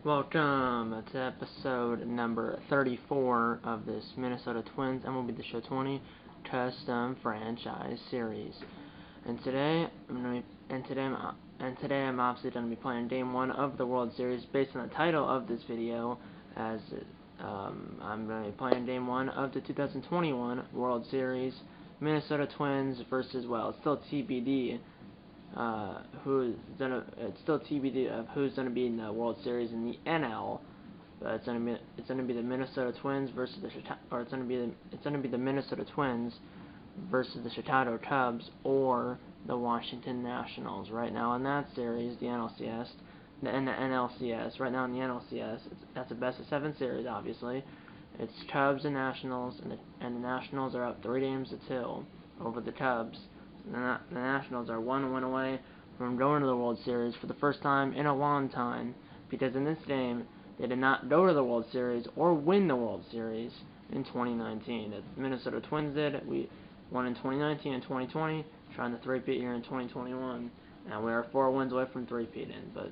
Welcome to episode number 34 of this Minnesota Twins MLB The Show 20 Custom Franchise Series. And today I'm obviously going to be playing Game 1 of the World Series based on the title of this video, as I'm going to be playing Game 1 of the 2021 World Series, Minnesota Twins versus, well, it's still TBD. It's still TBD of who's gonna be in the World Series in the NL, but it's gonna be the Minnesota Twins versus it's gonna be the Minnesota Twins versus the Chicago Cubs or the Washington Nationals. Right now in that series, the NLCS. Right now in the NLCS, that's a best of 7 series. Obviously, it's Cubs and Nationals, and the Nationals are up 3-2 over the Cubs. The Nationals are 1 win away from going to the World Series for the first time in a long time, because in this game, they did not go to the World Series or win the World Series in 2019. The Minnesota Twins did. We won in 2019 and 2020, trying to three-peat here in 2021, and we are 4 wins away from three-peating. But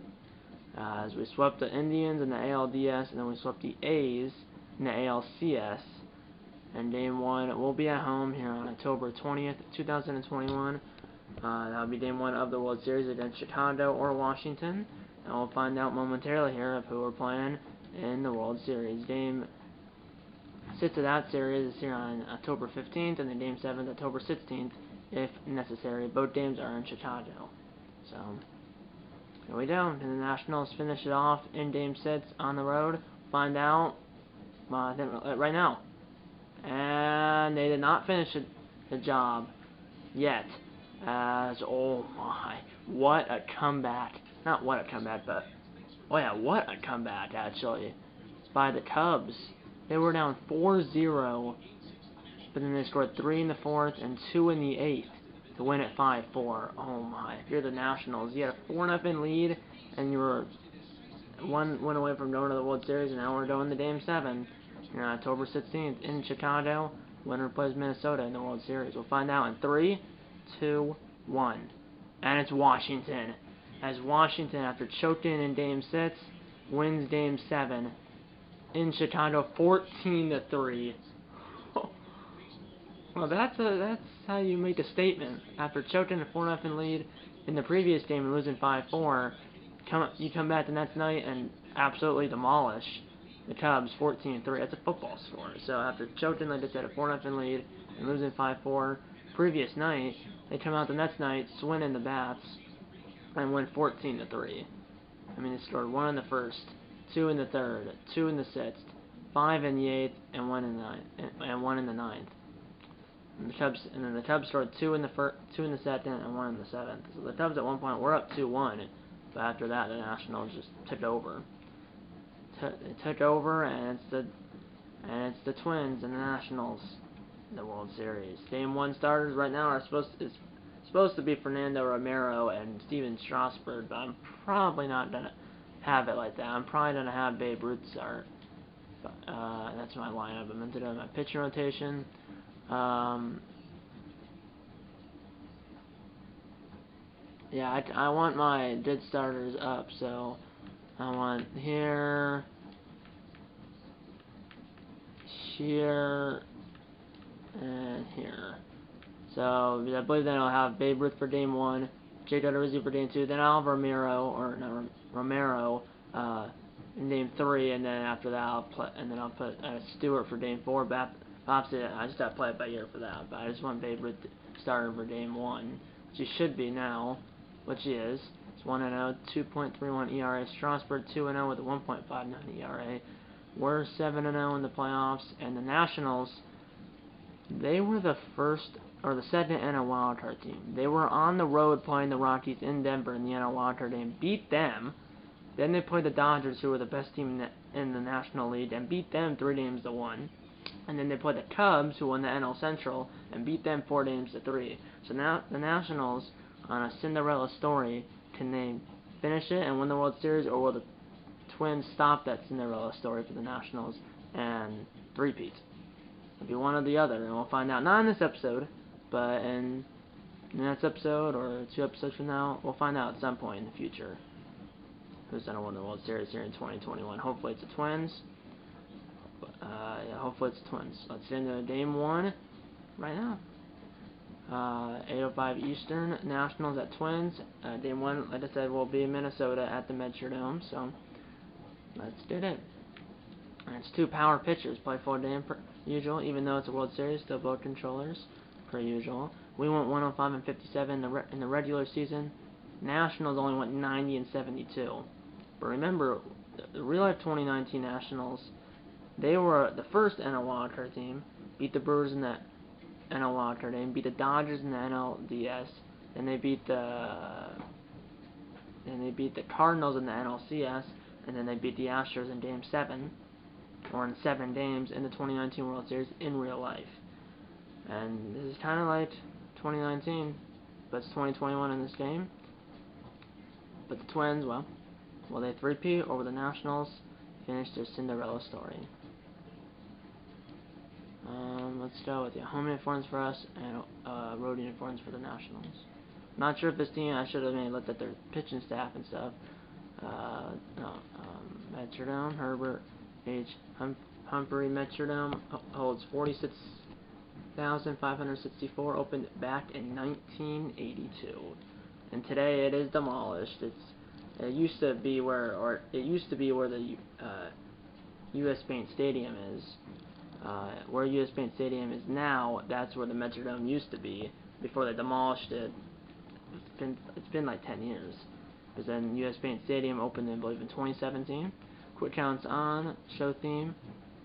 as we swept the Indians in the ALDS, and then we swept the A's in the ALCS, and Game 1 will be at home here on October 20th, 2021. That'll be Game 1 of the World Series against Chicago or Washington. And we'll find out momentarily here of who we're playing in the World Series. Game 6 of that series is here on October 15th, and then Game 7 October 16th, if necessary. Both games are in Chicago. So, here we go. And the Nationals finish it off in Game 6 on the road. Find out right now. And they did not finish the job yet, as, oh my, what a comeback. Not what a comeback, but, oh yeah, what a comeback, actually, by the Cubs. They were down 4-0, but then they scored 3 in the 4th and 2 in the 8th to win it 5-4. Oh my, if you're the Nationals, you had a 4-0 lead, and you were 1 win away from going to the World Series, and now we're going to Game 7. On October 16th in Chicago. Winner plays Minnesota in the World Series. We'll find out in 3, 2, 1. And it's Washington. As Washington, after choking in Game 6, wins Game 7 in Chicago 14-3. Well, that's how you make a statement. After choking a 4-0 lead in the previous game and losing 5-4, you come back the next night and absolutely demolish the Cubs 14-3. That's a football score. So after choking, like I said, a 4-0 lead and losing 5-4 previous night, they come out the next night, swing in the bats, and win 14-3. I mean, they scored 1 in the 1st, 2 in the 3rd, 2 in the 6th, 5 in the 8th, and 1 in the 9th. And then the Cubs scored 2 in the 2nd, and 1 in the 7th. So the Cubs at one point were up 2-1, but after that, the Nationals just took over. It took over, and it's the Twins and the Nationals in the World Series. Game 1 starters right now are supposed to be Fernando Romero and Steven Strasburg, but I'm probably not gonna have it like that. I'm probably gonna have Babe Ruth start. That's my lineup. I'm into my pitching rotation. Yeah, I want my good starters up, so I want here, and here. So I believe then I'll have Babe Ruth for Game 1, Jake Odorizzi for Game 2, then I'll have Romero in Game 3, and then after that I'll put Stewart for Game 4. But obviously I just have to play it by ear for that. But I just want Babe Ruth starting for Game 1, which he should be now, which he is. It's 1-0, 2.31 ERA. Strasburg 2-0 with a 1.59 ERA. We're 7-0 in the playoffs, and the Nationals, they were the second NL wildcard team. They were on the road playing the Rockies in Denver in the NL wildcard game, beat them. Then they played the Dodgers, who were the best team in the National League, and beat them 3-1. And then they played the Cubs, who won the NL Central, and beat them 4-3. So now the Nationals, on a Cinderella story, can they finish it and win the World Series, or will the Twins stop that Cinderella story for the Nationals and three-peat? It'll be one or the other, and we'll find out. Not in this episode, but in the next episode or 2 episodes from now, we'll find out at some point in the future. who's gonna win the World Series here in 2021. Hopefully it's the Twins. Yeah, hopefully it's the Twins. Let's get into Game 1 right now. 8:05 Eastern, Nationals at Twins. Game 1, like I said, will be in Minnesota at the Metrodome, so let's do it. And it's 2 power pitchers, play full game per usual, even though it's a World Series, still both controllers, per usual. We went 105 and 57 in the regular season. Nationals only went 90 and 72. But remember, the real life 2019 Nationals, they were the first NL wildcard team, beat the Brewers in that NL wildcard game, beat the Dodgers in the NLDS, then they beat the Cardinals in the NLCS, and then they beat the Astros in Game 7, or in 7 games in the 2019 World Series in real life. And this is kind of like 2019, but it's 2021 in this game. But the Twins, well, will they three-peat, or will the Nationals finish their Cinderella story? Let's go with the home uniforms for us and road uniforms for the Nationals. Not sure if this team, I should have maybe looked at their pitching staff and stuff. Metrodome, Herbert H. Humphrey Metrodome holds 46,564, opened back in 1982. And today it is demolished. It used to be where the U.S. Bank Stadium is. Where U.S. Bank Stadium is now, that's where the Metrodome used to be before they demolished it. It's been like 10 years. Because then U.S. Bank Stadium opened, I believe, in 2017. Quick counts on, show theme,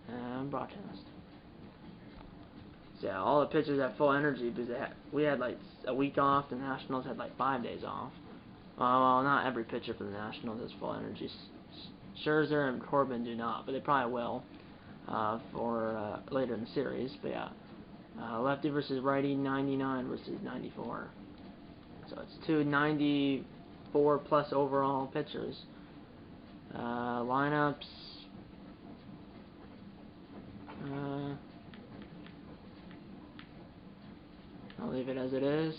and broadcast. So yeah, all the pitchers had full energy because we had like a week off. The Nationals had like 5 days off. Well, not every pitcher for the Nationals has full energy. Scherzer and Corbin do not, but they probably will for later in the series. But yeah, lefty versus righty, 99 versus 94. So it's 2 94 plus overall pitchers. Lineups. I'll leave it as it is.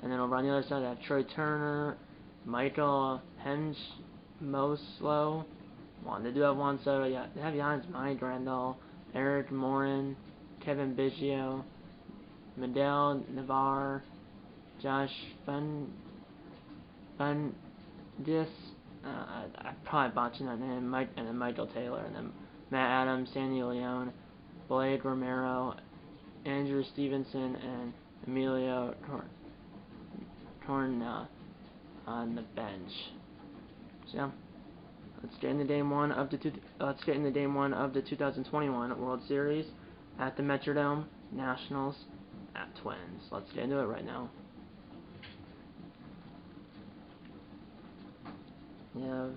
And then over on the other side, I have Troy Turner, Michael Hemsmoslow. They do have Juan Soto. Yeah, they have Giannis Grandal, Eric Morin, Kevin Biggio, Miguel Navarre, Josh Fundis. I'm probably botching that name. And then Michael Taylor, and then Matt Adams, Sandy Leone, Blade Romero, Andrew Stevenson, and Emilio Torna on the bench. So yeah, let's get into Game 1 of the 2021 World Series at the Metrodome. Nationals at Twins. Let's get into it right now. We have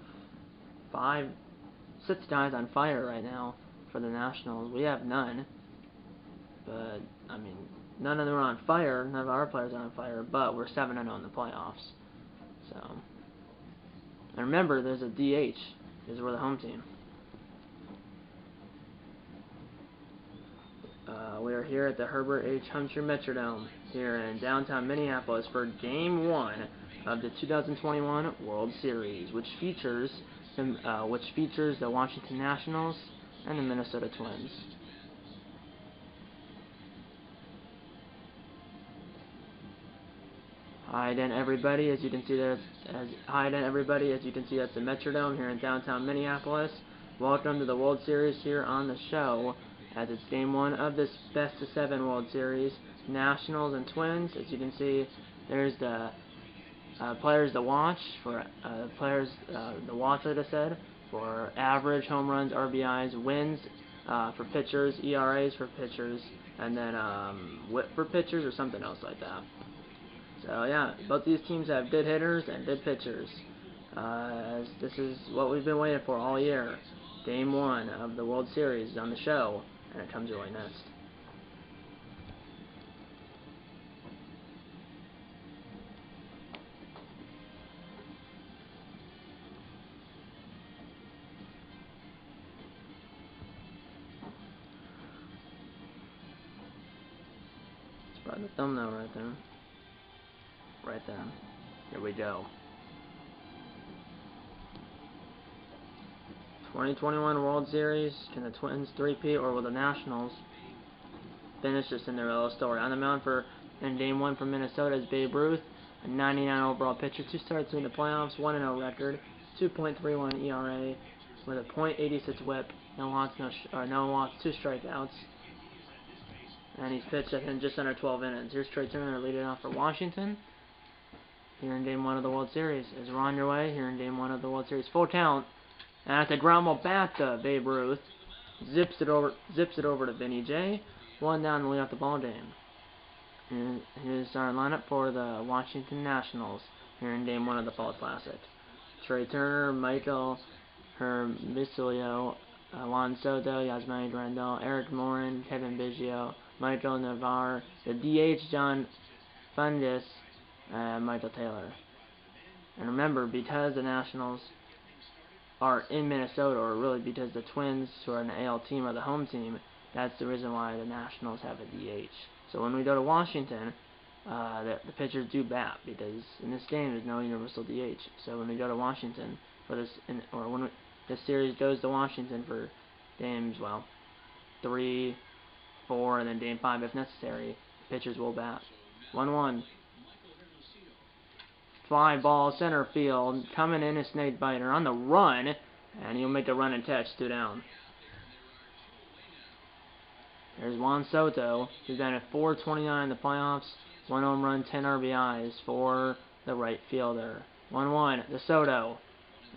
6 guys on fire right now for the Nationals. We have none, but I mean, none of them are on fire. None of our players are on fire, but we're 7-0 in the playoffs. So, and remember, there's a DH because we're the home team. We are here at the Herbert H. Humphrey Metrodome here in downtown Minneapolis for Game 1 of the 2021 World Series, which features the Washington Nationals and the Minnesota Twins. Hi again, everybody. As you can see, that's the Metrodome here in downtown Minneapolis. Welcome to the World Series here on the show, as it's Game 1 of this best-of-7 World Series. Nationals and Twins. As you can see, there's the players to watch for like I said, for average, home runs, RBIs, wins for pitchers, ERAs for pitchers, and then WHIP for pitchers or something else like that. So yeah, both these teams have good hitters and good pitchers. As this is what we've been waiting for all year. Game 1 of the World Series on the show, and it comes really next. It's probably the thumbnail right there. Right there. Here we go. 2021 World Series. Can the Twins three-peat, or will the Nationals finish the Cinderella story? On the mound in Game 1 for Minnesota is Babe Ruth, a 99 overall pitcher, 2 starts in the playoffs, 1-0 record, 2.31 ERA, with a .86 WHIP, no walks, 2 strikeouts, and he's pitched in just under 12 innings. Here's Trey Turner leading off for Washington. Here in Game 1 of the World Series. As we're on your way, here in Game 1 of the World Series. Full count. And at the ground ball bat to Babe Ruth. Zips it over to Vinny J. 1 down to lead off the ball game. And here's our lineup for the Washington Nationals here in Game 1 of the Fall Classic. Trey Turner, Michael Hermosillo, Juan Soto, Yasmani Grandal, Eric Morin, Kevin Biggio, Michael Navarre, the DH John Fundis, Michael Taylor. And remember, because the Nationals are in Minnesota, or really because the Twins, who are an AL team, are the home team, that's the reason why the Nationals have a DH. So when we go to Washington, the pitchers do bat, because in this game there's no universal DH. So when we go to Washington for this, when this series goes to Washington for games, 3, 4, and then Game 5 if necessary, pitchers will bat. 1-1. Fly ball, center field, coming in a snake biter on the run, and he'll make a run and catch, 2 down. There's Juan Soto, who's been at .429 in the playoffs, 1 home run, 10 RBIs for the right fielder. 1-1, DeSoto,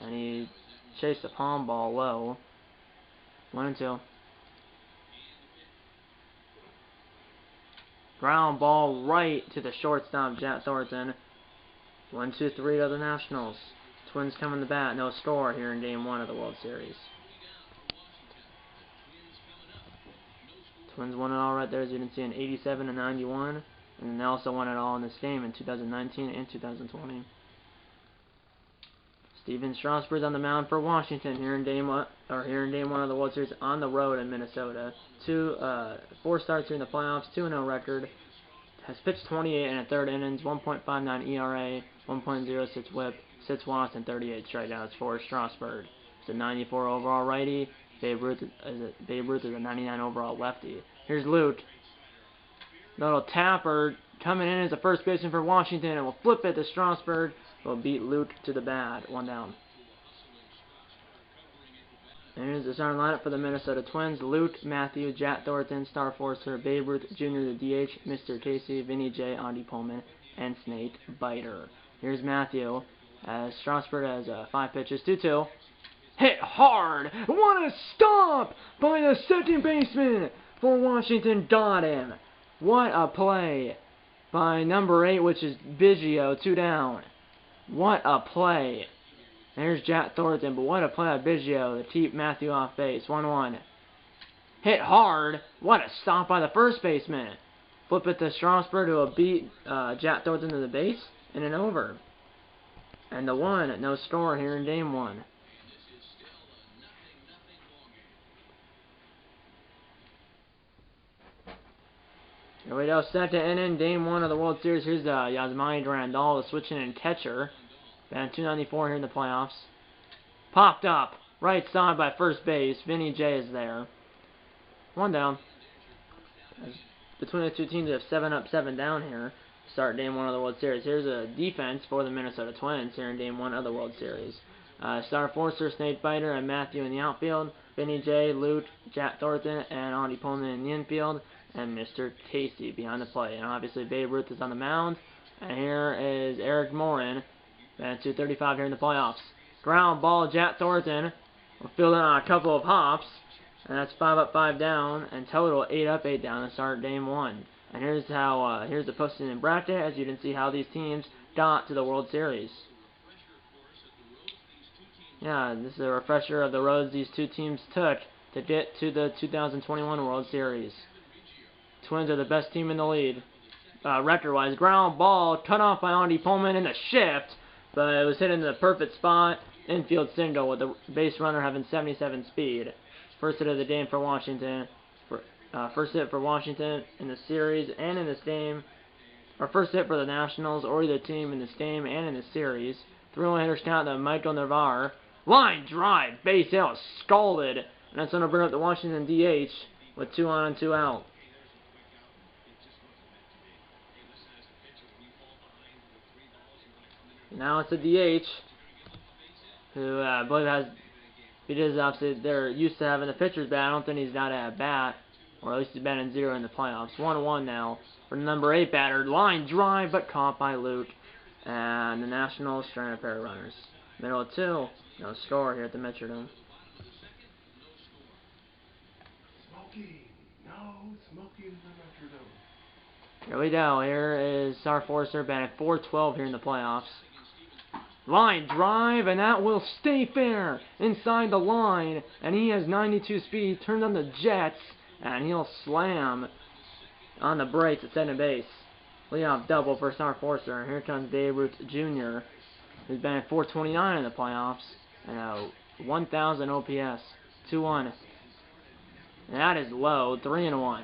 and he chased the palm ball low. 1-2. Ground ball right to the shortstop, Jack Thornton. 1-2-3 to the Nationals. Twins coming to bat, no score here in Game 1 of the World Series. Twins won it all right there, as you can see, in 87 and 91, and they also won it all in this game in 2019 and 2020. Steven Strasburg's on the mound for Washington here in Game 1 of the World Series on the road in Minnesota. 4 starts here in the playoffs, 2-0 record. Has pitched 28 and a third innings, 1.59 ERA, 1.06 WHIP, 6 walks, and 38 strikeouts for Strasburg. It's a 94 overall righty. Babe Ruth is a 99 overall lefty. Here's Lute. Little tapper coming in as a first baseman for Washington, and will flip it to Strasburg. Will beat Lute to the bat. 1 down. And here's the starting lineup for the Minnesota Twins. Lute, Matthew, Jack Thornton, Star Forcer, Babe Ruth Jr., the DH, Mr. Casey, Vinny J., Andy Pullman, and Snake Biter. Here's Matthew. Strasburg has 5 pitches, 2-2. Hit hard! What a stop by the second baseman for Washington. Got him. What a play by number 8, which is Biggio, 2 down. What a play. There's Jack Thornton, but what a play by Biggio to keep Matthew off base. 1-1. Hit hard. What a stop by the first baseman. Flip it to Strasburg, who will beat Jack Thornton to the base in an over. And the 1, no score here in Game 1. Here we go, second inning, Game 1 of the World Series. Here's Yasmani Grandal, the switching in catcher. Batting .294 here in the playoffs. Popped up, right side by first base. Vinny J is there. 1 down. Between the two teams, we have 7 up, 7 down here. Start Game 1 of the World Series. Here's a defense for the Minnesota Twins here in Game 1 of the World Series. Star Forcer, Snake Biter, and Matthew in the outfield. Vinny J, Lute, Jack Thornton, and Andy Pullman in the infield. And Mr. Casey behind the plate. And obviously Babe Ruth is on the mound. And here is Eric Morin. At .235 here in the playoffs. Ground ball, Jack Thornton. We're fielding on a couple of hops. And that's 5 up, 5 down. And total 8 up, 8 down to start Game 1. And here's how here's the postseason bracket, as you can see how these teams got to the World Series. Yeah, this is a refresher of the roads these two teams took to get to the 2021 World Series. Twins are the best team in the league, record-wise. Ground ball, cut off by Andy Pullman in the shift, but it was hit in the perfect spot. Infield single with the base runner having 77 speed. First hit of the game for Washington. First hit for Washington in the series and in this game. Or first hit for the Nationals or either team in this game and in this series. 3-1 hitters count to Michael Navarre, Line drive, base out, scalded. And that's going to bring up the Washington DH with 2 on and 2 out. Now it's a DH, who I believe has, because obviously they're used to having the pitchers bat. I don't think he's not at bat, or at least he's batting 0 in the playoffs. 1-1 now for the number 8 batter. Line drive, but caught by Luke. And the Nationals trying a pair of runners. Middle of 2, no score here at the Metrodome. Smoking the Metrodome. Here we go. Here is our Forcer batting 412 here in the playoffs. Line drive, and that will stay fair inside the line. And he has 92 speed, turns on the jets, and he'll slam on the brakes at second base. Leadoff double for Star Forcer. And here comes Babe Ruth Jr., who's been at 429 in the playoffs, and a 1,000 OPS. 2-1. And that is low. 3-1.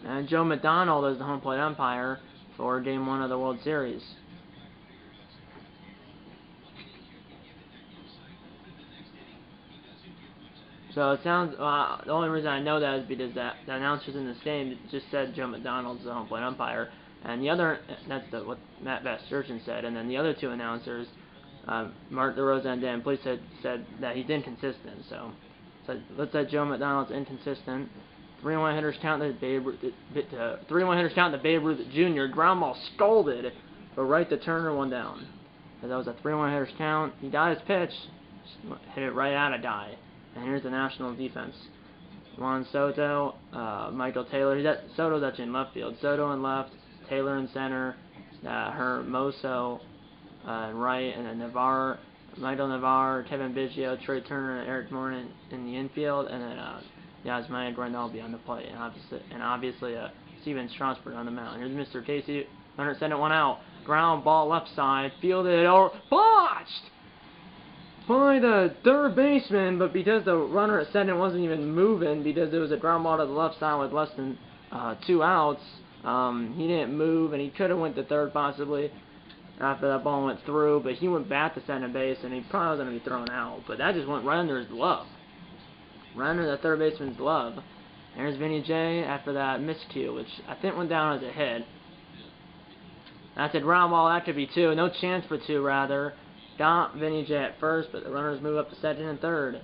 And Joe McDonald is the home plate umpire for Game 1 of the World Series. So it sounds, the only reason I know that is because the announcers in this game just said Joe McDonald's the home plate umpire. And the other, that's what Matt Vasgersian said. And then the other 2 announcers, Mark DeRosa and Dan Please said that he's inconsistent. So let's say Joe McDonald's inconsistent. 3-1 hitters count the Babe Ruth, 3-1 hitters count the Babe Ruth Jr. Ground ball scalded, but right to Turner, 1 down. So that was a 3-1 hitters count. He got his pitch, hit it right out of die. And here's the National defense. Juan Soto, Michael Taylor. Soto's actually in left field. Soto in left, Taylor in center, Hermoso in right, and then Navarre, Michael Navarre, Kevin Biggio, Trey Turner, and Eric Morton in the infield, and then Yasmani Grandal on the plate, and obviously Steven Strasburg on the mound. Here's Mr. Casey, runner send it 1 out. Ground ball left side, fielded or botched by the third baseman, but because the runner at second wasn't even moving, because it was a ground ball to the left side with less than 2 outs, he didn't move, and he could have went to third possibly after that ball went through, but he went back to second base, and he probably was going to be thrown out, but that just went right under his glove. Right under the third baseman's glove. There's Vinny J after that miscue, which I think went down as a hit. That's a ground ball, that could be 2. No chance for 2, rather. Got Vinny J at first, but the runners move up to second and third.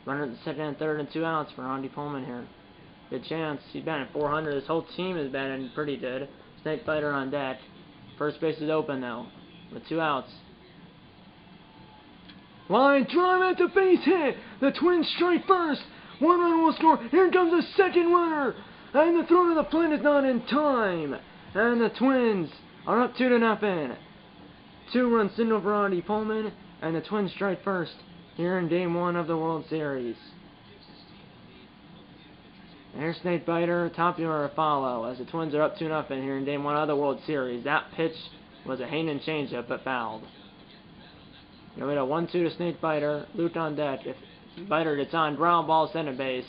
Runner at the second and third and 2 outs for Andy Pullman here. Good chance. He's batting 400. This whole team is batting pretty good. Snake Fighter on deck. First base is open now with 2 outs. Line drive at the base hit. The Twins strike first. 1 run will score. Here comes the second runner. And the throw to the plate is not in time. And the Twins are up 2-0. 2-run single for Andy Pullman. And the Twins strike first here in Game 1 of the World Series. There's Snake Biter, top order follow as the Twins are up 2-0 here in Game 1 of the World Series. That pitch was a hanging changeup but fouled. Here we go, 1-2 to Snake Biter. Luke on deck. If Biter gets on, ground ball, center base.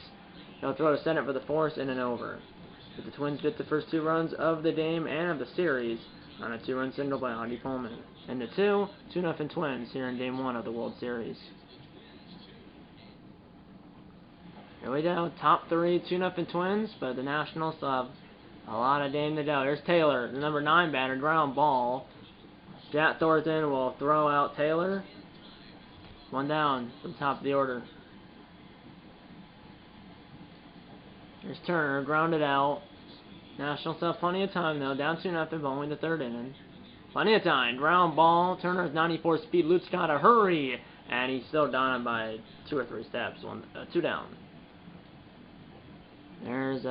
He'll throw to center for the force and an over. But the Twins get the first 2 runs of the game and of the series on a 2-run single by Andy Pullman. And the 2-0 Twins here in Game 1 of the World Series. Here we go, top 3, 2-0 Twins, but the Nationals still have a lot of game to go. Here's Taylor, the number 9 batter, ground ball. Jack Thornton will throw out Taylor. 1 down from top of the order. Here's Turner, grounded out. Nationals have plenty of time though, down 2-0, only the 3rd inning. Plenty of time, ground ball. Turner has 94 speed. Luke's got to hurry, and he's still down by 2 or 3 steps. 2 down. There's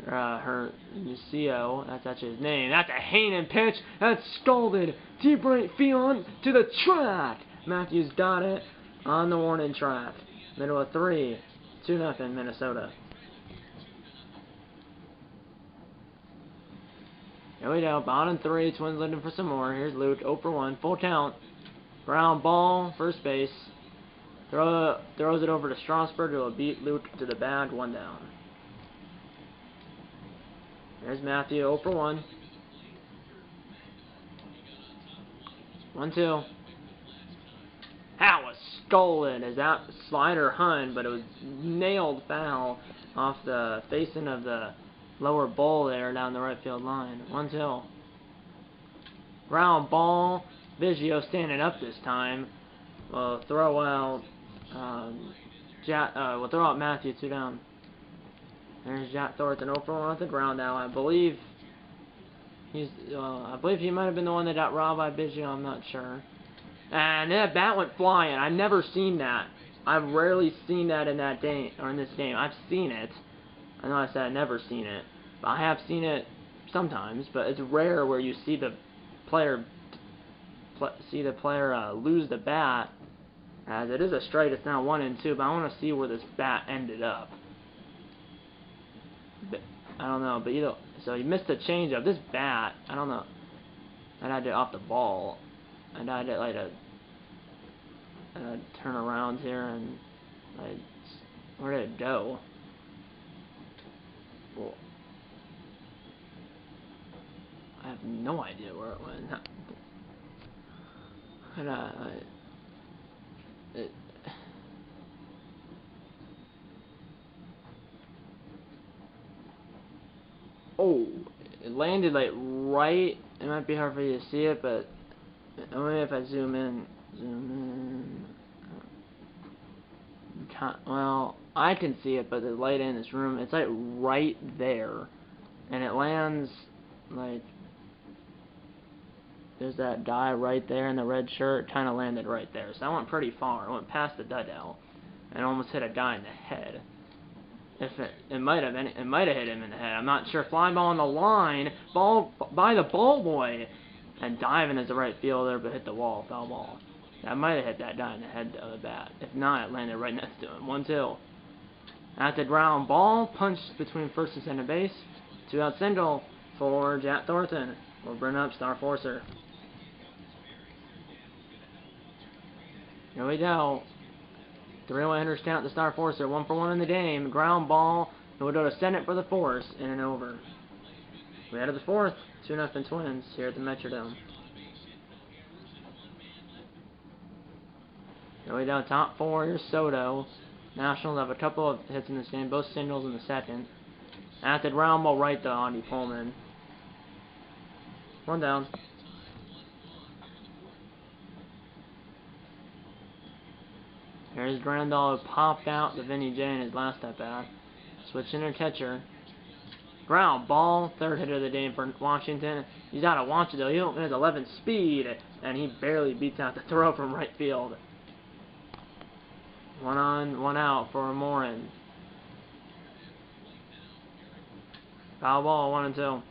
Hermoso, that's actually his name. That's a hanging pitch. That's scalded. Deep right field to the track. Matthews got it on the warning track. Middle of 3. 2-0 Minnesota. Here we go. Bottom 3. Twins looking for some more. Here's Luke. 0 for 1. Full count. Ground ball. First base. Throws it over to Strasburg, who will beat Luke to the bag. 1 down. There's Matthew, 0 for 1. 1-2. That was stolen as that slider hung, but it was nailed foul off the facing of the lower bowl there down the right field line. 1-2. Ground ball. Biggio standing up this time. We'll throw out we'll throw out Matthew 2 down. There's Jack Thornton over on the ground now. I believe he might have been the one that got robbed by Biggio. I'm not sure. And that bat went flying. I've never seen that. I've rarely seen that in that game or in this game. I've seen it. I know I said I've never seen it, but I have seen it sometimes. But it's rare where you see the player lose the bat. As it is a strike, it's now 1-2. But I want to see where this bat ended up. But, I don't know, but so he missed the changeup. This bat, I don't know. I had it off the ball. And I did like a turn around here and like, where did it go? Well, I have no idea where it went. And oh, it landed like right. It might be hard for you to see it, but only if I zoom in. Well, I can see it, but the light in this room, it's like right there, and it lands like there's that guy right there in the red shirt. Kind of landed right there, so I went pretty far. I went past the dugout and almost hit a guy in the head. If it might have hit him in the head. I'm not sure. Fly ball on the line, ball by the ball boy. And diving as the right fielder, but hit the wall, foul ball. That might have hit that guy in the head of the bat. If not, it landed right next to him. 1-2. At the ground ball, punched between first and center base. 2-out single for Jack Thornton. We'll bring up Star Forcer. Here we go. 3-1 hitters count the Star Forcer. 1-for-1 in the game. Ground ball. And we'll go to Senate for the force. In and over. We added the fourth. 2-0 Twins here at the Metrodome. Here we go, top four. Here's Soto. Nationals have a couple of hits in this game, both singles in the second. At the ground ball right to Andy Pullman. 1 down. Here's Grandal, who popped out to Vinny J in his last at bat. Switching to catcher. Ground ball, third hitter of the game for Washington. He's out of watch it though. He has 11 speed, and he barely beats out the throw from right field. 1 on, 1 out for Morin. Foul ball, 1-2.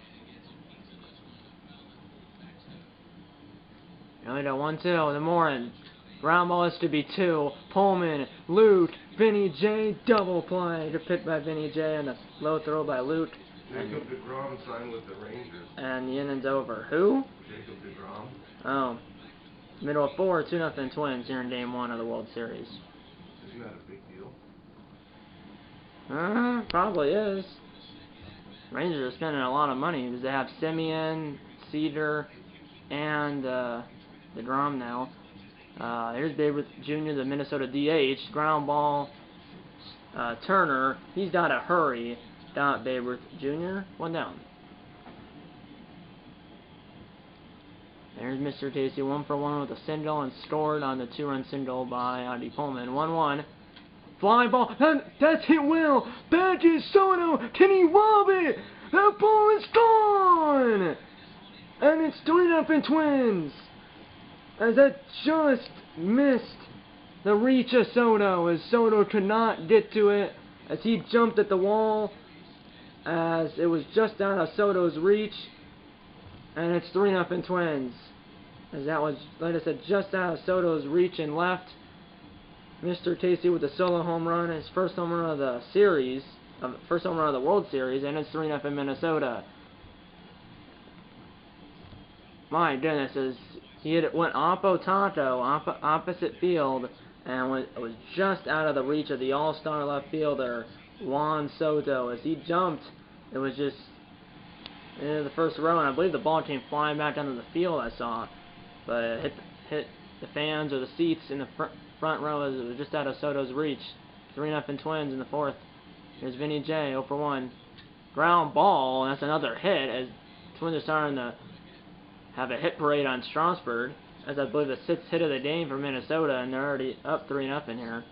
Only to 1-2. The Morin. Ground ball is to be 2. Pullman, Lute, Vinny J, double play. Good pick by Vinny J and a low throw by Lute. Jacob deGrom signed with the Rangers. And the inning's over. Who? Jacob deGrom. Oh. Middle of 4, 2-0 Twins here in Game 1 of the World Series. Isn't that a big deal? Probably is. Rangers are spending a lot of money because they have Simeon, Cedar, and deGrom now. Here's Babe Ruth Jr., the Minnesota DH. Ground ball. Turner. He's got to hurry. Got Babe Ruth Jr. 1 down. There's Mr. Casey, 1-for-1 with a single and scored on the 2-run single by Andy Pullman. 1-1. Fly ball. That's hit well. Back is Soto. Can he rob it? That ball is gone. And it's 3-0 Twins. As that just missed the reach of Soto, as Soto could not get to it, as he jumped at the wall, as it was just out of Soto's reach, and it's 3-0 Twins. As that was, like I said, just out of Soto's reach and left. Mr. Casey with a solo home run, his first home run of the series, first home run of the World Series, and it's 3-0 Minnesota. My goodness, as went opposite field, and it was just out of the reach of the all-star left fielder, Juan Soto. As he jumped, it was just into the first row, and I believe the ball came flying back onto the field, I saw. but it hit the fans or the seats in the front row as it was just out of Soto's reach. 3-0 Twins in the fourth. Here's Vinny J, 0 for 1. Ground ball, and that's another hit as Twins are starting to have a hit parade on Strasburg, as I believe the 6th hit of the game for Minnesota, and they're already up 3-0 here.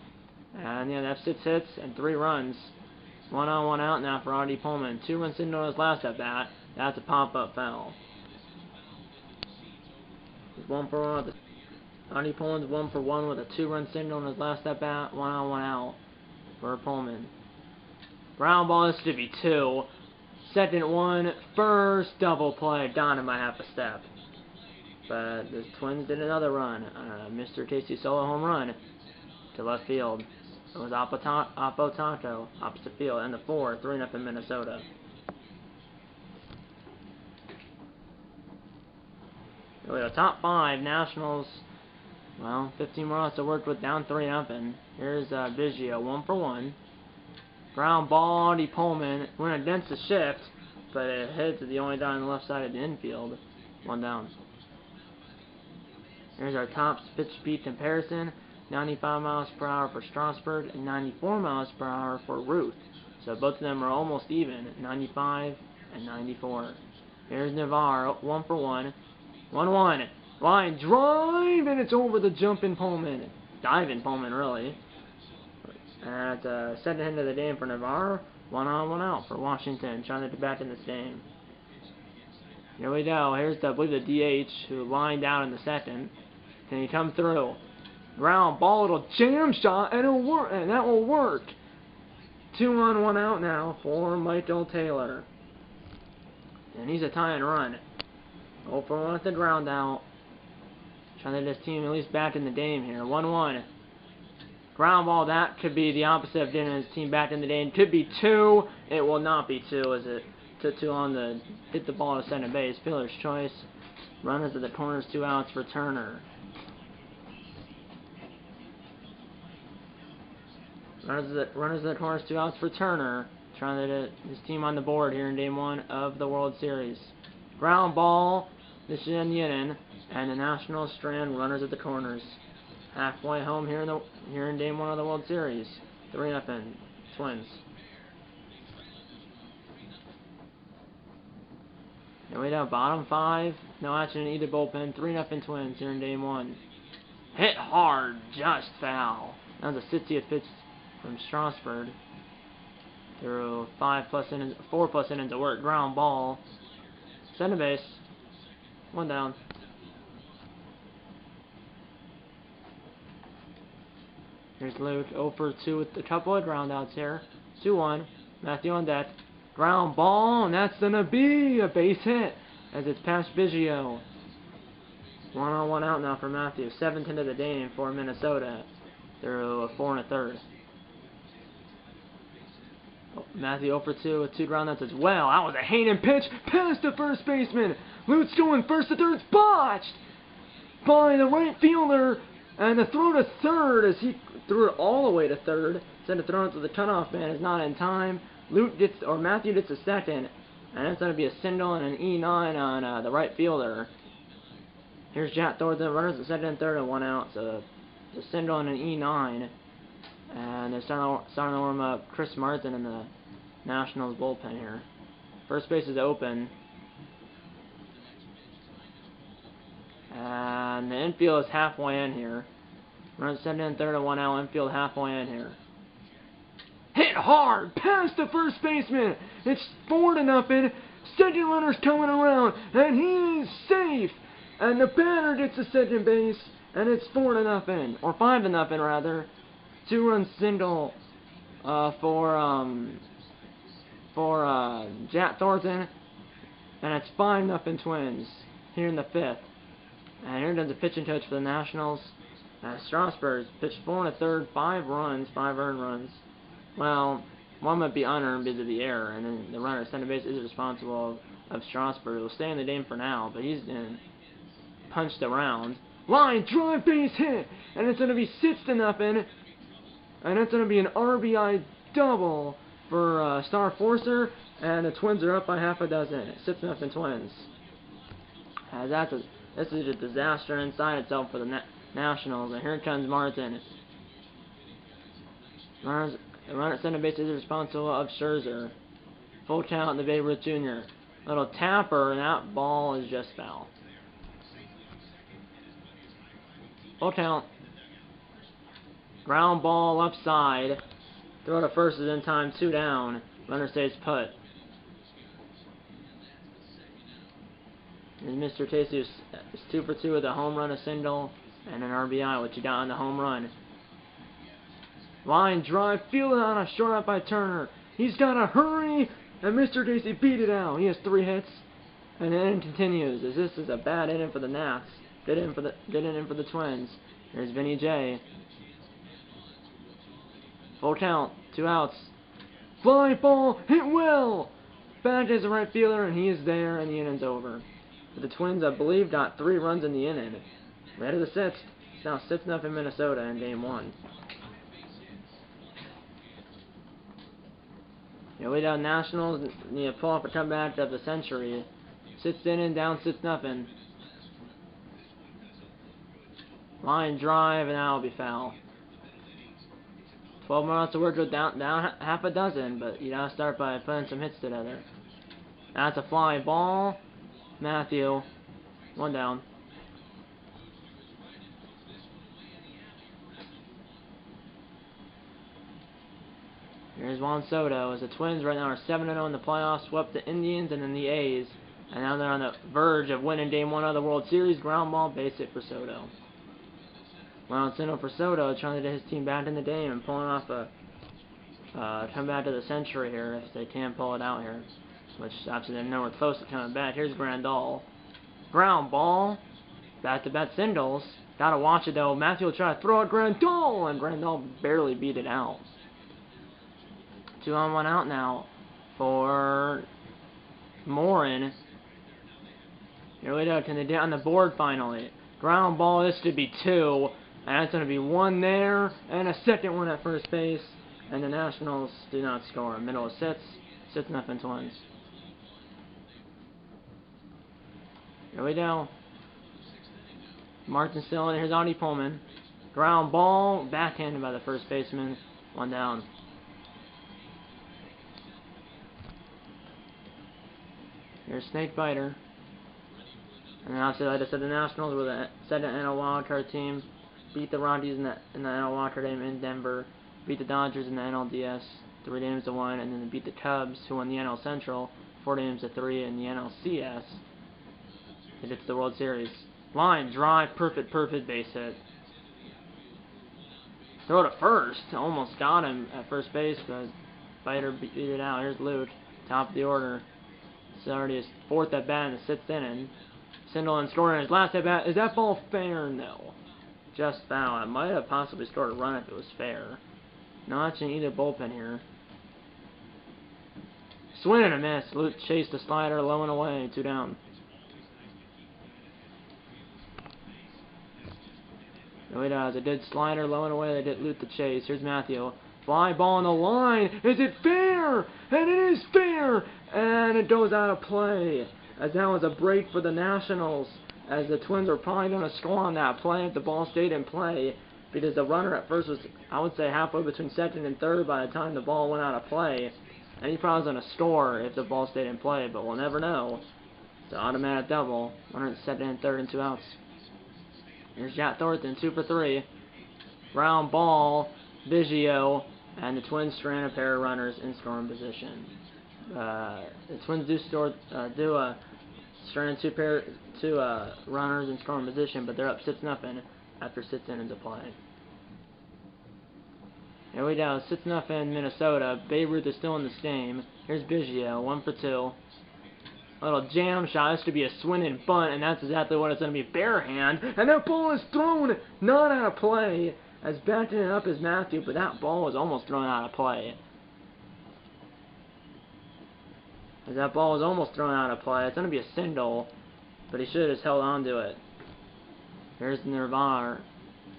And yeah, they have 6 hits and 3 runs. 1 on, 1 out now for Artie Pullman. 2-run single on his last at bat. That's a pop-up foul. He's 1 for 1 with Artie Pullman's 1 for 1 with a 2-run single on his last at bat. 1 on, 1 out for Pullman. Ground ball, this should be 2. Second one, first double play, down him by half a step. But the Twins did another run, Mr. Casey solo home run to left field. It was Oppo opposite field, and the 4, 3-0 Minnesota. Really, the top 5 Nationals. Well, 15 more outs to work with, down 3-0. Here's Biggio, 1 for 1. Ground ball, Artie Pullman went against the shift, but it hit to the only down on the left side of the infield. 1 down. Here's our top pitch speed comparison. 95 miles per hour for Strasburg and 94 miles per hour for Ruth. So both of them are almost even, 95 and 94. Here's Navarro, 1 for 1. 1-1. Line drive, and it's over the jumping Pullman. Diving Pullman, really. And it's a second hit of the game for Navarro. 1 on, 1 out for Washington, trying to get back in this game. Here we go. Here's, I believe, the DH who lined out in the second. Can he come through? Ground ball, little jam shot, and it'll work, and that will work. 2 on, 1 out now for Michael Taylor. And he's a tying run. 0 for 1 with the ground out. Trying to get his team at least back in the game here. 1-1. Ground ball, that could be the opposite of getting his team back in the game. Could be 2. It will not be 2 as it took too long to hit the ball to center base. Fielder's choice. Runners at the corners, 2 outs for Turner. Runners at the corners, 2 outs for Turner. Trying to get his team on the board here in Game 1 of the World Series. Ground ball. This is Yenen, and the Nationals strand runners at the corners. Halfway home here in Game 1 of the World Series. 3-0 Twins. Here we go, bottom 5. No action in either bullpen. 3-0 Twins here in Game 1. Hit hard, just foul. That was a 60th pitch from Strasburg. Through 4+ innings of work. Ground ball. Center base. 1 down. Here's Luke, 0 for 2 with a couple of groundouts here. 2-1. Matthew on deck. Ground ball, and that's going to be a base hit as it's past Biggio. 1 on, 1 out now for Matthew. 7th hit of the game for Minnesota through a 4 1/3. Matthew 0 for 2 with 2 groundouts as well. That was a hanging pitch past the first baseman. Luke's going first to third, botched by the right fielder. And the throw to third as he threw it all the way to third. Instead of throwing it to the cutoff man is not in time. Matthew gets a second. And it's going to be a single and an E9 on the right fielder. Here's Jack Thornton, runners at second and third and 1 out. So it's a single and an E9. And they're starting to warm up Chris Martin in the Nationals bullpen here. First base is open. And the infield is halfway in here. Runs 7 and 3rd and 1 out. Infield halfway in here. Hit hard past the first baseman. It's 4-0. Second runner's coming around, and he is safe. And the batter gets to second base, and it's 4-0 or 5-0 rather. 2-run single for Jack Thornton, and it's 5-0 Twins here in the 5th. And here comes the pitching coach for the Nationals. Strasburg pitched 4 1/3, 5 runs, 5 earned runs. Well, 1 might be unearned because of the error, and then the runner at center base is responsible of Strasburg. He'll stay in the game for now, but he's been punched around. Line drive base hit, and it's going to be 6-0, and it's going to be an RBI double for Star Forcer, and the Twins are up by half a dozen. 6-0 Twins. That's This is a disaster inside itself for the Nationals. And here comes Martin. Run at center base is responsible of Scherzer. Full count, the Babe Ruth Jr. Little tapper, and that ball is just foul. Full count. Ground ball left side. Throw to first is in time, 2 down. Runner stays put. And Mr. Tasty is 2 for 2 with a home run, a single, and an RBI, which he got on the home run. Line drive, fielded on a short out by Turner. He's got to hurry, and Mr. Tasty beat it out. He has 3 hits, and the inning continues, as this is a bad inning for the Nats. Good inning for the Twins. Here's Vinny J. Full count, 2 outs. Fly ball, hit well! Back is the right fielder, and he is there, and the inning's over. But the Twins, I believe, got 3 runs in the inning. Right to the 6th. It's now 6-0 Minnesota in Game 1. Here we go, Nationals need to pull off a comeback of the century. 6th inning, down 6-0. Line drive, and that'll be foul. 12 more outs to work with, down half a dozen, but you gotta start by putting some hits together. That's a fly ball. Matthew, 1 down. Here's Juan Soto, as the Twins right now are 7-0 in the playoffs, swept the Indians and then the A's, and now they're on the verge of winning Game 1 of the World Series. Ground ball, base hit for Soto. Well, single for Soto, trying to get his team back in the game and pulling off a comeback to the century here if they can't pull it out here. Which obviously they're nowhere close to coming back. Here's Grandal. Ground ball. Back-to-back singles. Gotta watch it though. Matthew will try to throw at Grandal, and Grandal barely beat it out. 2 on 1 out now for Morin. Here we go. Can they get on the board finally? Ground ball. This should be 2. And that's going to be 1 there, and a second one at first base. And the Nationals do not score. Middle of 6. 6-0 Twins. Here we go. Martin still in. Here's Audie Pullman. Ground ball. Backhanded by the first baseman. 1 down. Here's Snake Biter. And obviously, like I said, the Nationals were the second NL wildcard team. Beat the Rockies in the NL wildcard game in Denver. Beat the Dodgers in the NLDS 3-1, and then they beat the Cubs, who won the NL Central 4-3 in the NLCS. It gets the World Series. Line drive, perfect base hit. Throw to first, almost got him at first base, but Biter beat it out. Here's Luke, top of the order. It's already his 4th at bat in the 6th inning. Sindelin scoring his last at bat. Is that ball fair? No. Just foul. It might have possibly scored a run if it was fair. Not in either bullpen here. Swing and a miss. Luke chased the slider low and away. 2 down. No, it does. It did slider low and away. They did loot the chase. Here's Matthew. Fly ball on the line. Is it fair? And it is fair. And it goes out of play. As that was a break for the Nationals. As the Twins are probably going to score on that play if the ball stayed in play. Because the runner at first was, I would say, halfway between 2nd and 3rd by the time the ball went out of play. And he probably was going to score if the ball stayed in play. But we'll never know. It's an automatic double. Runner at 2nd and 3rd and 2 outs. Here's Jack Thornton, 2 for 3. Ground ball, Biggio, and the Twins strand a pair of runners in scoring position. The Twins do strand two runners in scoring position, but they're up 6-0 after 6 innings of play. Here we go, 6-0 Minnesota. Babe Ruth is still in this game. Here's Biggio, 1 for 2. A little jam shot. This could be a swing and bunt, and that's exactly what it's going to be. Bare hand, and that ball is thrown not out of play. As backing it up is Matthew, but that ball was almost thrown out of play. As that ball was almost thrown out of play. It's going to be a single, but he should have just held on to it. Here's Nirvana,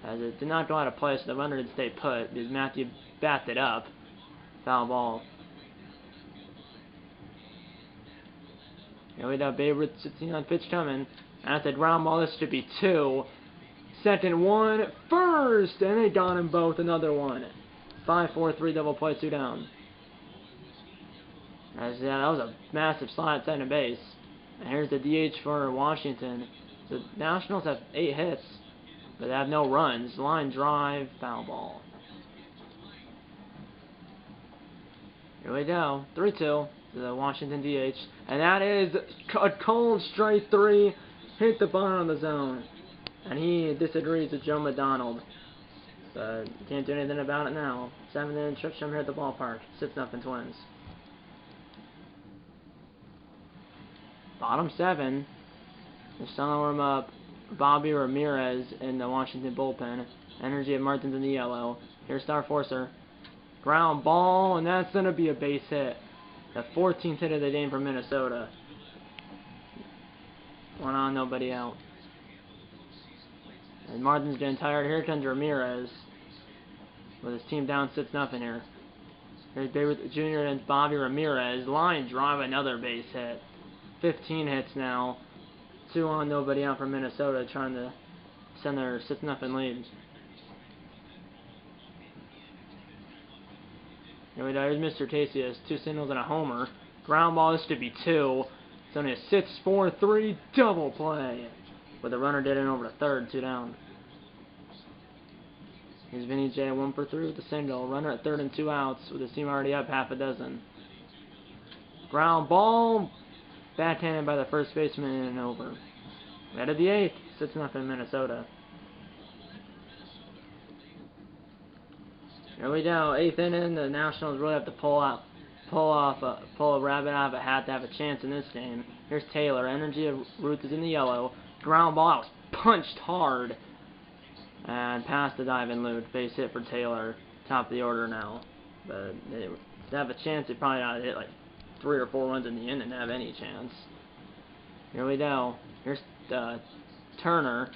as it did not go out of play, so the runner did stay put because Matthew backed it up. Foul ball. Here we go, Babe Ruth 16 on pitch coming. At the ground ball, this should be 2. Second one, first, and they got him both. Another one. 5-4-3 double play, 2 down. That was a massive slide at second base. And here's the DH for Washington. The Nationals have 8 hits, but they have no runs. Line drive, foul ball. Here we go. 3-2 to the Washington DH. And that is a cold straight 3. Hit the bottom of the zone. And he disagrees with Joe McDonald. But can't do anything about it now. 7th stretch here at the ballpark. 6-0 Twins. Bottom 7. They're starting to warm up. Bobby Ramirez in the Washington bullpen. Energy of Martins in the yellow. Here's Star Forcer. Ground ball, and that's going to be a base hit. The 14th hit of the game for Minnesota. 1 on, nobody out. And Martin's getting tired. Here comes Ramirez with his team down 6-0 here. Here's Babe Ruth Jr. and Bobby Ramirez. Line drive, another base hit. 15 hits now. 2 on, nobody out for Minnesota, trying to send their 6-0 lead. Here we go. Here's Mr. Tasius. 2 singles and a homer. Ground ball. This should be 2. It's only a 6-4-3 double play. But the runner did it over to third, 2 down. Here's Vinny J, 1 for 3 with the single. Runner at third and 2 outs with his team already up half a dozen. Ground ball. Backhanded by the first baseman and over. Out of the 8th, 6-0 Minnesota. Here we go, 8th inning. The Nationals really have to pull a rabbit out of a hat to have a chance in this game. Here's Taylor. Energy of Ruth is in the yellow. Ground ball. That was punched hard. And past the diving loop. Base hit for Taylor. Top of the order now. But to have a chance, they probably ought to hit like 3 or 4 runs in the inning to have any chance. Here we go. Here's Turner.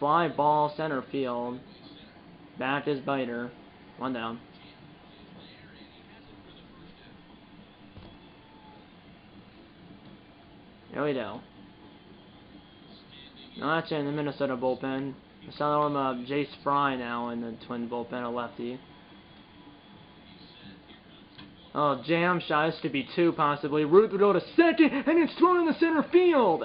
Fly ball, center field. Back is Biter. 1 down. Here we go. Now that's in the Minnesota bullpen. I saw them Jace Fry now in the Twins bullpen, a lefty. Oh, jam shot. This could be 2 possibly. Ruth would go to second, and it's thrown in the center field.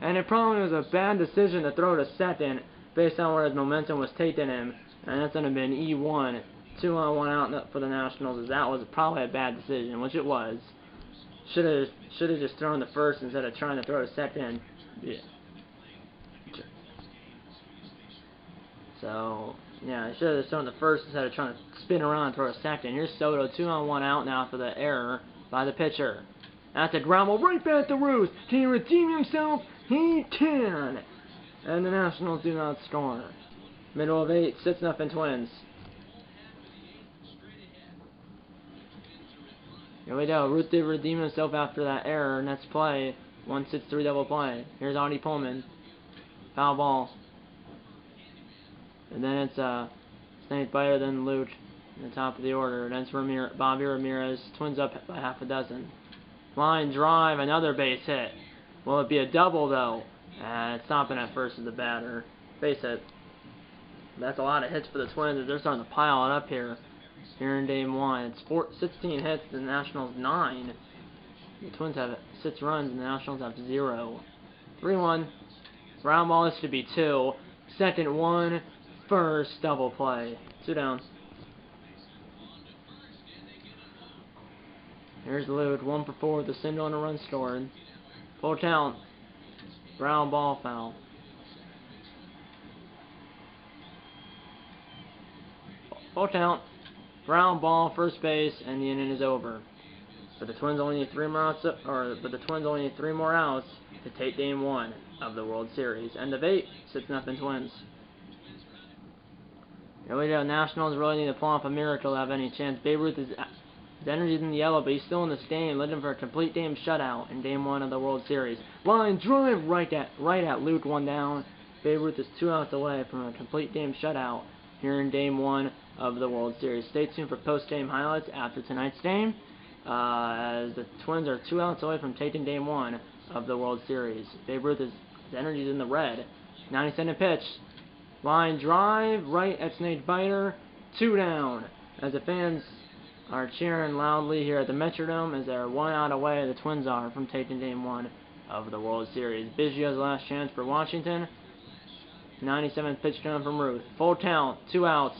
And it probably was a bad decision to throw to second based on where his momentum was taking him. And that's going to be an E1. 2 on, 1 out for the Nationals. As that was probably a bad decision, which it was. Should have just thrown the first instead of trying to throw to second. Yeah. So, yeah, should have thrown the first instead of trying to spin around and throw a second. Here's Soto, 2 on, 1 out now for the error by the pitcher. That's a ground ball right back to Ruth. Can he redeem himself? He can. And the Nationals do not score. Middle of 8, 6-0 Twins. Here we go. Ruth did redeem himself after that error. Next play, 1-6-3 double play. Here's Audie Pullman. Foul ball. And then it's Snake Biter, then Luke in the top of the order. Then it's Bobby Ramirez. Twins up by half a dozen. Line drive, another base hit. Will it be a double though? And stopping at first is the batter. Base hit. That's a lot of hits for the Twins. They're starting to pile it up here in game 1. It's 16 hits. The Nationals 9. The Twins have 6 runs, and the Nationals have 0. 3-1. Ground ball. This should be 2. Second one. First double play. 2 down. Here's Lude. 1 for 4 with a single and a run scored. Full count. Ground ball foul. Full count. Ground ball, first base, and the inning is over. But the Twins only need 3 more outs. But the Twins only need 3 more outs to take Game 1 of the World Series. End of 8. 6-0 Twins. Here we go. Nationals really need to pull off a miracle to have any chance. Babe Ruth his energy's in the yellow, but he's still in this game, looking for a complete game shutout in Game 1 of the World Series. Line drive right at Luke, 1 down. Babe Ruth is 2 outs away from a complete game shutout here in Game 1 of the World Series. Stay tuned for post-game highlights after tonight's game, as the Twins are 2 outs away from taking Game 1 of the World Series. Babe Ruth is His energy's in the red. 92nd pitch. Line drive, right at Snake Biter. 2 down. As the fans are cheering loudly here at the Metrodome as they're 1 out away, the Twins are, from taking Game 1 of the World Series. Biggio's last chance for Washington. 97th pitch down from Ruth. Full count, 2 outs.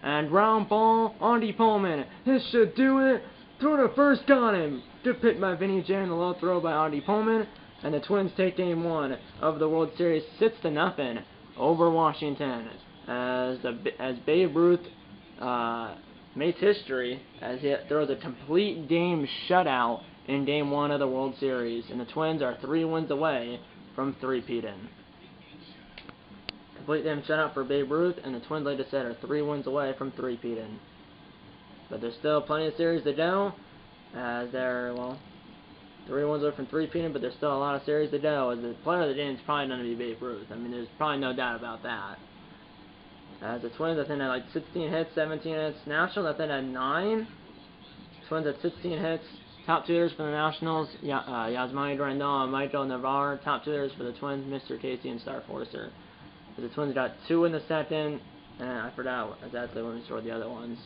And ground ball, Andy Pullman. This should do it. Throw to first, got him. Good pick by Vinny J. The low throw by Andy Pullman. And the Twins take Game 1 of the World Series 6-0 over Washington. As Babe Ruth makes history as he throws a complete game shutout in Game 1 of the World Series. And the Twins are 3 wins away from three-peating. Complete game shutout for Babe Ruth, and the Twins, like I said, are 3 wins away from three-peating. But there's still plenty of series to go, as they're, well, 3 wins away from three-peating, but there's still a lot of series to go, as the player of the game is probably going to be Babe Ruth. I mean, there's probably no doubt about that. As the Twins, I think, had like 16 hits, 17 hits. Nationals, I think, had 9. Twins had 16 hits. Top 2 hitters for the Nationals, Yasmani Grandal and Michael Navarre. Top 2 hitters for the Twins, Mr. Casey and Star Forcer. The Twins got 2 in the second, and I forgot exactly when we scored the other ones.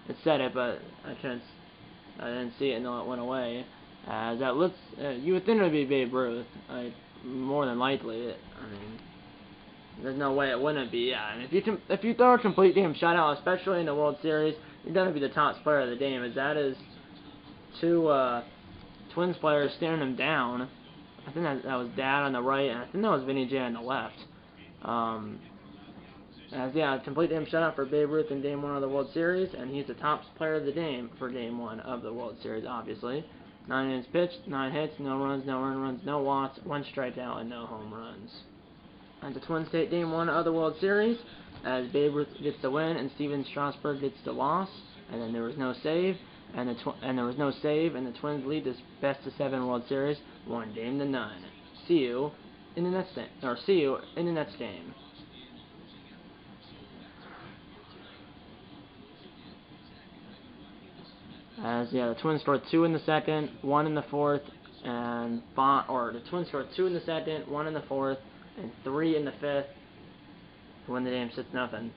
It said it, but I didn't see it until it went away. As that looks, you would think it would be Babe Ruth, more than likely. I mean, there's no way it wouldn't be. Yeah, and if you throw a complete game shutout, especially in the World Series, you're gonna be the top player of the game. As that is 2 Twins players staring him down. I think that was Dad on the right, and I think that was Vinny J on the left. Complete game shutout for Babe Ruth in Game 1 of the World Series, and he's the top player of the game for Game 1 of the World Series, obviously. 9 innings pitched, 9 hits, no runs, no earned runs, no walks, 1 strikeout, and no home runs. And the Twins take Game 1 of the World Series, as Babe Ruth gets the win and Steven Strasburg gets the loss, and then there was no save, and the Twins lead this best-of-7 World Series 1-0. See you in the next game. As the Twins scored 2 in the second, 1 in the fourth, and the Twins scored 2 in the second, 1 in the fourth, and 3 in the fifth to win the game 6-0.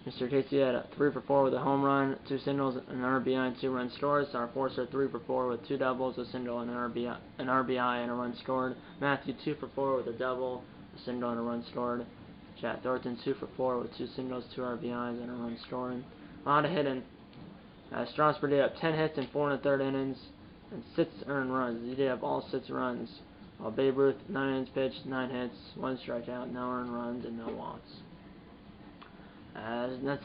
Mr. Casey had a 3 for 4 with a home run, 2 singles, an RBI, and 2 runs scored. Star Forcer 3 for 4 with 2 doubles, a single, and an RBI, and a run scored. Matthew 2 for 4 with a double, a single, and a run scored. Chad Thornton 2 for 4 with 2 singles, 2 RBIs, and a run scored. A lot of hitting. Strasburg did have 10 hits in 4 1/3 innings and 6 earned runs. He did have all 6 runs. While Babe Ruth 9 innings pitched, 9 hits, 1 strikeout, no earned runs, and no walks. The next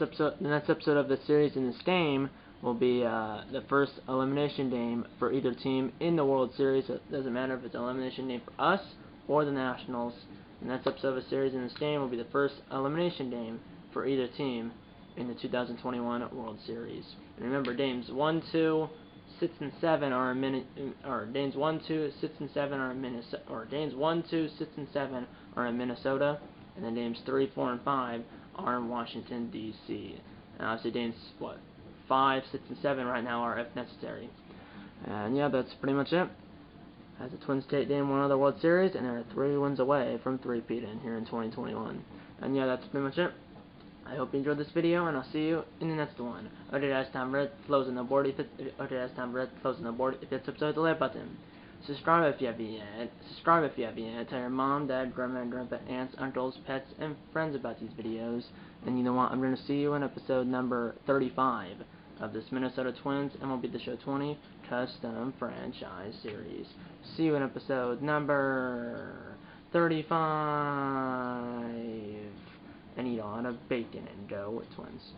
episode of the series in this game will be the first elimination game for either team in the World Series. So it doesn't matter if it's an elimination game for us or the Nationals. The next episode of the series in this game will be the first elimination game for either team in the 2021 World Series. And remember, games 1, 2, 6, and 7 are in games 1, 2, 6, and 7 are in Minnesota, or games 1, 2, 6, and 7 are in Minnesota, and then games 3, 4, and 5 are in Washington, D.C. And obviously games 5, 6, and 7 right now are if necessary. And yeah, that's pretty much it. As the Twins take Game 1 of the World Series, and they're 3 wins away from three-peating here in 2021. And yeah, that's pretty much it. I hope you enjoyed this video, and I'll see you in the next one. As time red flows on the board, if it's subscribe the like button. Subscribe if you haven't yet. Tell your mom, dad, grandma, grandpa, aunts, uncles, pets, and friends about these videos. And you know what? I'm going to see you in episode number 35 of this Minnesota Twins MLB The Show 20 Custom Franchise Series. See you in episode number 35. And eat a lot of bacon and go with Twins.